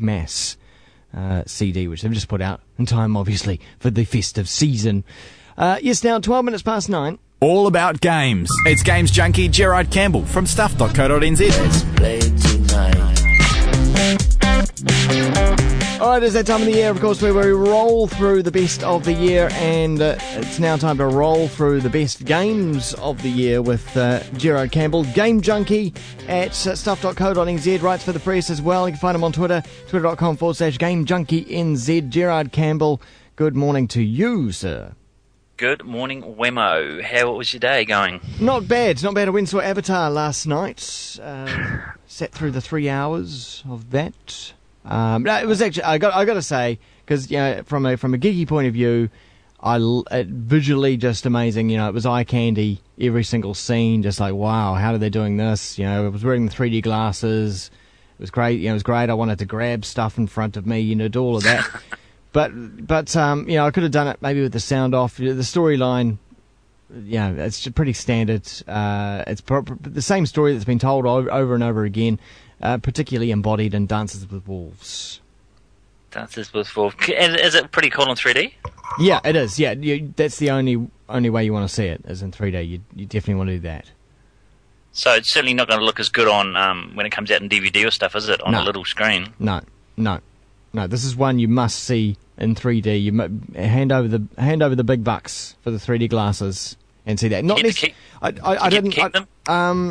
Mass CD, which they've just put out in time, obviously, for the festive season. Yes, now 12 minutes past 9. All about games. It's Games Junkie Gerard Campbell from stuff.co.nz. Let's play tonight. Alright, it's that time of the year, of course, where we roll through the best of the year, and it's now time to roll through the best games of the year with Gerard Campbell, Game Junkie at stuff.co.nz, writes for the press as well. You can find him on Twitter, twitter.com/GameJunkieNZ. Gerard Campbell, good morning to you, sir. Good morning, Wammo. How was your day going? Not bad. I went and saw Avatar last night. Sat through the 3 hours of that. No, it was actually, I got to say, because from a geeky point of view, visually just amazing. It was eye candy. Every single scene, just like, wow, how are they doing this? I was wearing the 3D glasses. It was great. It was great. I wanted to grab stuff in front of me. Do all of that. But I could have done it maybe with the sound off. The storyline, it's pretty standard. It's the same story that's been told over and over again, particularly embodied in Dances with Wolves. Dances with Wolves. Is it pretty cool in 3D? Yeah, it is. Yeah, that's the only way you want to see it is in 3D. You definitely want to do that. So it's certainly not going to look as good on when it comes out in DVD or stuff, is it? On a little screen? No. This is one you must see in 3D. You hand over the big bucks for the 3D glasses and see that. Not necessarily. I didn't keep them.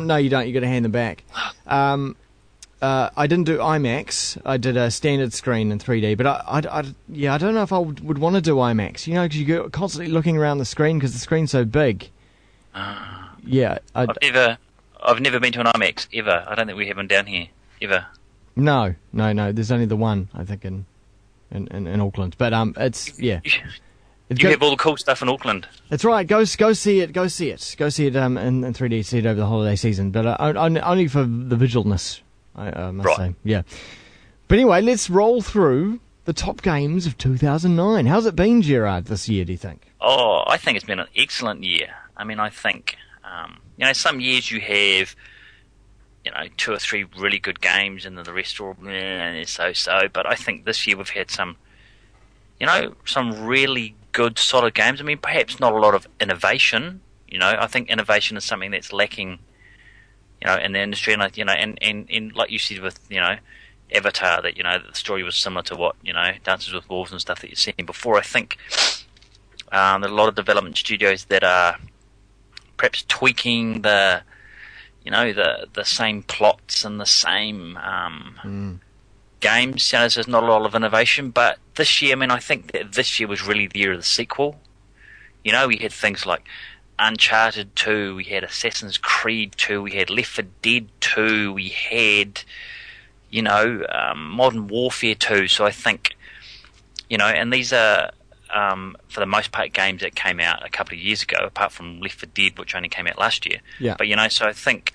No, you don't. You got to hand them back. I didn't do IMAX. I did a standard screen in 3D, but I don't know if I would want to do IMAX. Because you go constantly looking around the screen because the screen's so big. Yeah, I've never been to an IMAX ever. I don't think we have one down here ever. No. There's only the one, I think, in Auckland. But it's You have all the cool stuff in Auckland. That's right. Go see it. Go see it in 3D. See it over the holiday season. But only for the visualness, I must say. Yeah. But anyway, let's roll through the top games of 2009. How's it been, Gerard, this year, do you think? Oh, I think it's been an excellent year. I mean, I think, some years you have, 2 or 3 really good games and then the rest are so-so. But I think this year we've had some really good, solid games. I mean, perhaps not a lot of innovation. I think innovation is something that's lacking, in the industry. And and like you said with, Avatar, that, the story was similar to what, Dances with Wolves and stuff that you've seen before. I think there are a lot of development studios that are perhaps tweaking the same plots and the same games. So there's not a lot of innovation. But this year, I think that this year was really the year of the sequel. We had things like Uncharted 2, we had Assassin's Creed 2, we had Left 4 Dead 2, we had, Modern Warfare 2. So I think, and these are, for the most part, games that came out a couple of years ago, apart from Left 4 Dead, which only came out last year. Yeah. But, so I think,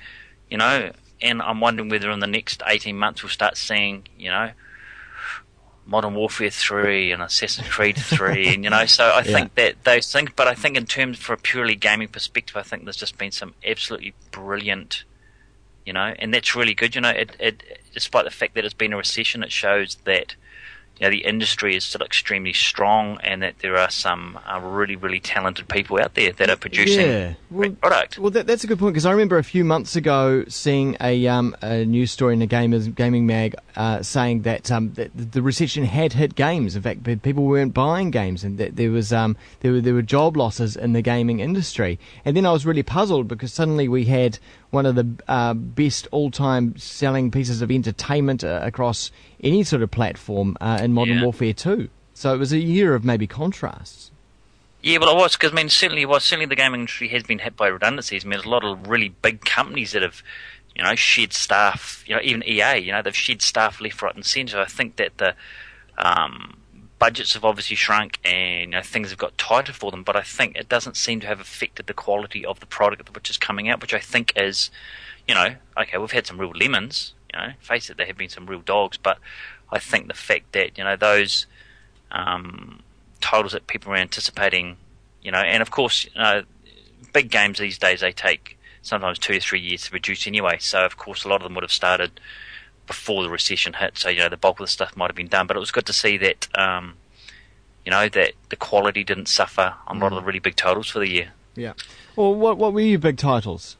and I'm wondering whether in the next 18 months we'll start seeing, Modern Warfare 3 and Assassin's Creed 3, and, so I think that those things, but I think in terms for a purely gaming perspective, I think there's just been some absolutely brilliant, and that's really good. It despite the fact that it's been a recession, it shows that, the industry is still extremely strong, and that there are some really, really talented people out there that are producing great product. Well, that's a good point, because I remember a few months ago seeing a news story in a gaming mag saying that the recession had hit games. In fact, people weren't buying games, and that there were job losses in the gaming industry. And then I was really puzzled, because suddenly we had one of the best all-time selling pieces of entertainment across any sort of platform in Modern Warfare 2. So it was a year of maybe contrasts. Yeah, well, it was, because certainly the gaming industry has been hit by redundancies. There's a lot of really big companies that have, shed staff. Even EA, they've shed staff left, right, and centre. I think that the budgets have obviously shrunk, and things have got tighter for them. But I think it doesn't seem to have affected the quality of the product which is coming out, which I think is, okay, we've had some real lemons. Face it, there have been some real dogs, but I think the fact that those titles that people are anticipating, and of course, big games these days, they take sometimes 2 to 3 years to produce anyway. So of course, a lot of them would have started, before the recession hit, so the bulk of the stuff might have been done. But it was good to see that that the quality didn't suffer on a lot of the really big titles for the year. Yeah. Well, what were your big titles?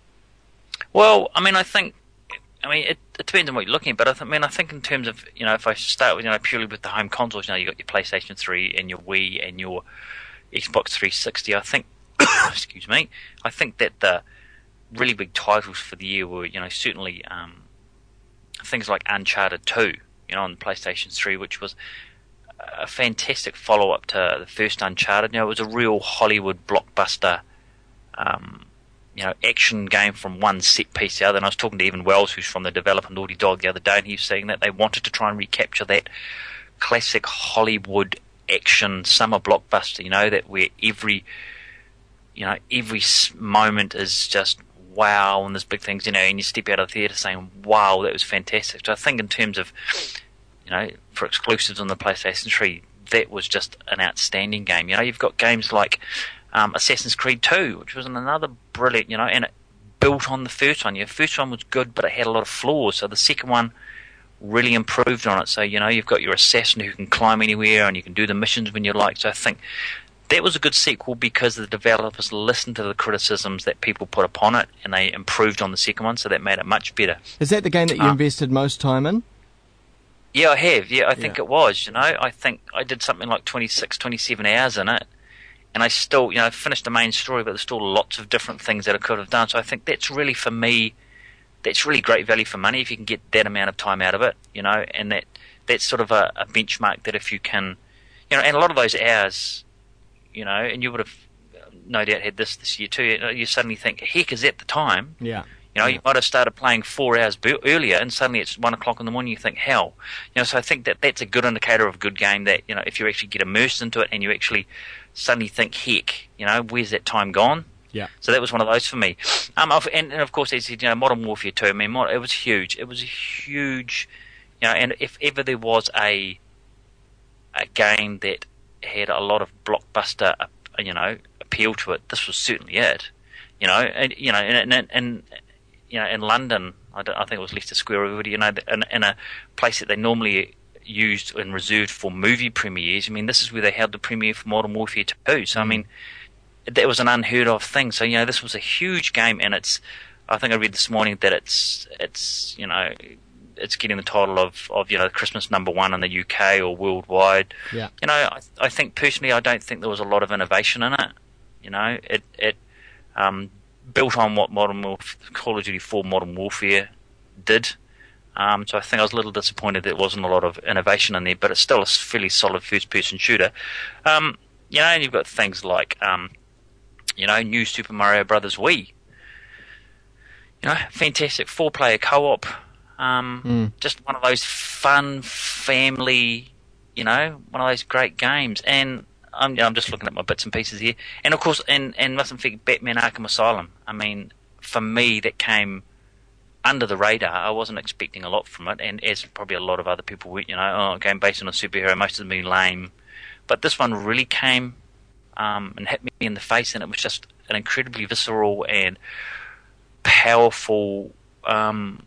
Well, it depends on what you're looking at, but I think in terms of, if I start with, purely with the home consoles, you got your PlayStation 3 and your Wii and your Xbox 360, I think, excuse me, I think that the really big titles for the year were, certainly things like Uncharted 2, on the PlayStation 3, which was a fantastic follow-up to the first Uncharted. It was a real Hollywood blockbuster, action game from one set piece to the other. And I was talking to Evan Wells, who's from the developer Naughty Dog, the other day, and he was saying that they wanted to try and recapture that classic Hollywood action summer blockbuster, that where every moment is just wow, and there's big things, and you step out of the theatre saying, wow, that was fantastic. So I think in terms of, for exclusives on the PlayStation 3, that was just an outstanding game. You've got games like Assassin's Creed 2, which was another brilliant, and it built on the first one. Your first one was good, but it had a lot of flaws, so the second one really improved on it. So, you've got your assassin who can climb anywhere, and you can do the missions when you like. So I think that was a good sequel because the developers listened to the criticisms that people put upon it, and they improved on the second one, so that made it much better. Is that the game that you invested most time in? Yeah, I have. Yeah, I think it was. I think I did something like 26, 27 hours in it, and I still, finished the main story, but there's still lots of different things that I could have done. So I think that's really, for me, that's really great value for money if you can get that amount of time out of it, and that's sort of a benchmark that if you can, and a lot of those hours, and you would have no doubt had this year too, you suddenly think, heck, is that the time? Yeah. You might have started playing 4 hours earlier, and suddenly it's 1 o'clock in the morning. You think, hell, So I think that's a good indicator of a good game. That if you actually get immersed into it, and you actually suddenly think, heck, where's that time gone? Yeah. So that was one of those for me. And of course, as you said, Modern Warfare 2. I mean, it was huge. It was a huge, And if ever there was a game that had a lot of blockbuster, appeal to it, this was certainly it. In London, I think it was Leicester Square, in a place that they normally used and reserved for movie premieres. I mean, this is where they held the premiere for Modern Warfare 2. So, I mean, that was an unheard of thing. So, this was a huge game, and I think I read this morning that it's getting the title of Christmas #1 in the UK or worldwide. Yeah. I think personally, I don't think there was a lot of innovation in it. It built on what Call of Duty 4 Modern Warfare did. So I think I was a little disappointed there wasn't a lot of innovation in there, but it's still a fairly solid first-person shooter. And you've got things like, new Super Mario Brothers Wii. Fantastic 4-player co-op. Just one of those fun family, one of those great games. And I'm just looking at my bits and pieces here. And of course, and mustn't forget Batman Arkham Asylum. I mean, for me, that came under the radar. I wasn't expecting a lot from it, and as probably a lot of other people were, a game based on a superhero, most of them being lame. But this one really came and hit me in the face, and it was just an incredibly visceral and powerful homage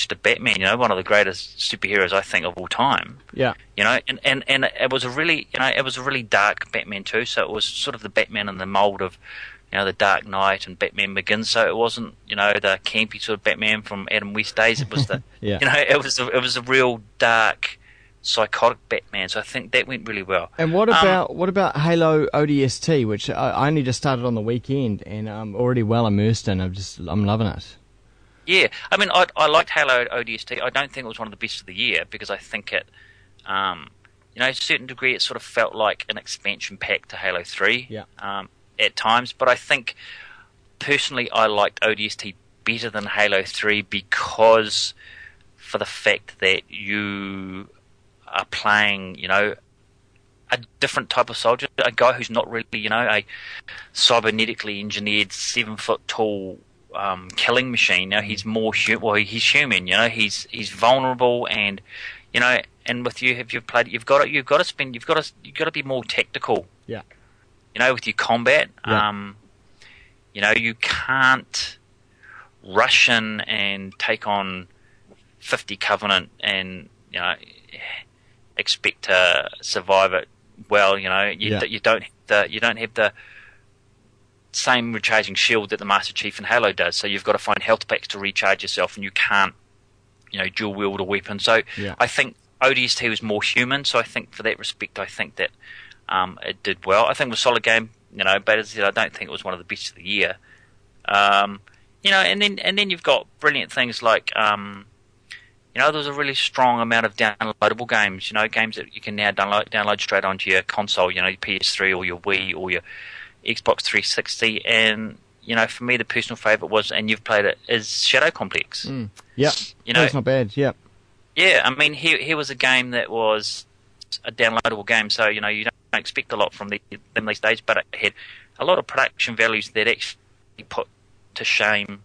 to Batman, one of the greatest superheroes I think of all time. Yeah. And it was a really dark Batman too, so it was sort of the Batman in the mold of the Dark Knight and Batman Begins. So it wasn't the campy sort of Batman from Adam West days. It was the yeah. It was a real dark, psychotic Batman. So I think that went really well. And what about Halo ODST, which I only just started on the weekend, and I'm already well immersed in. I'm loving it. Yeah, I mean, I liked Halo ODST. I don't think it was one of the best of the year because I think it, to a certain degree, it sort of felt like an expansion pack to Halo 3 at times. But I think, personally, I liked ODST better than Halo 3 because for the fact that you are playing, a different type of soldier, a guy who's not really, a cybernetically engineered 7-foot-tall killing machine. He's more he's human. He's vulnerable, and and with you, if you've played, you've got to be more tactical. Yeah. With your combat, Yeah. You can't rush in and take on 50 Covenant and expect to survive it well. You don't have the same recharging shield that the Master Chief in Halo does. So you've got to find health packs to recharge yourself, and you can't dual wield a weapon. So I think ODST was more human. So I think for that respect, I think that it did well. I think it was a solid game. But as I said, I don't think it was one of the best of the year. And then you've got brilliant things like there's a really strong amount of downloadable games. Games that you can now download straight onto your console. Your PS3 or your Wii or your Xbox 360. And for me, the personal favourite was, and you've played it, is Shadow Complex. Yep. That's not bad. Yep. Yeah, I mean, here was a game that was a downloadable game, so you don't expect a lot from them these days, but it had a lot of production values that actually put to shame